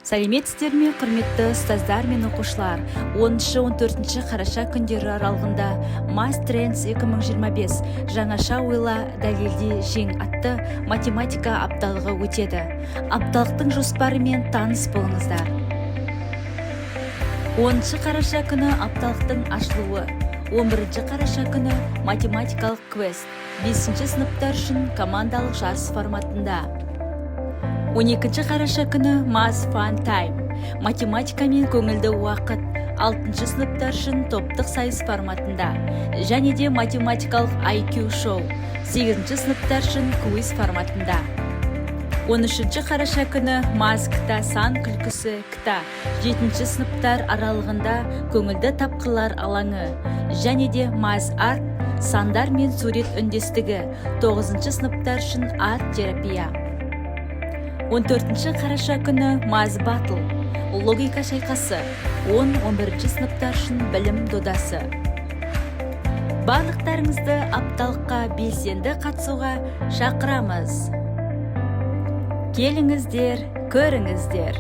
Сәлеметсіздер ме, құрметті ұстаздар мен оқушылар. 10-14 қараша күндері аралығында Math Trends 2025 жаңаша ойла, дәлелде жең атты математика апталығы өтеді. Апталықтың жоспарымен таныс болыңыздар. 10 қараша күні апталықтың ашылуы, 11 қараша күні математикалық квест, 5 сыныптар үшін командалық жарыс форматында. 12 қараша күні Math Fun Time, математика мен көңілді уақыт, 6 сыныптар үшін топтық сайыс форматында, және де математикалық IQ шоу, 8 сыныптар үшін квиз форматында. 13 қараша күні Math кіта сан күлкісі кіта, 7 сыныптар аралығында көңілді тапқылар алаңы, және де Math Art, сандар мен сурет үндестігі, 9 сыныптар үшін арт-терапия. 14 қараша күні Math Battle, логика шайқасы, 10-11 сыныптар үшін білім додасы. Барлықтарыңызды апталыққа белсенді қатысуға шақырамыз. Келіңіздер, көріңіздер.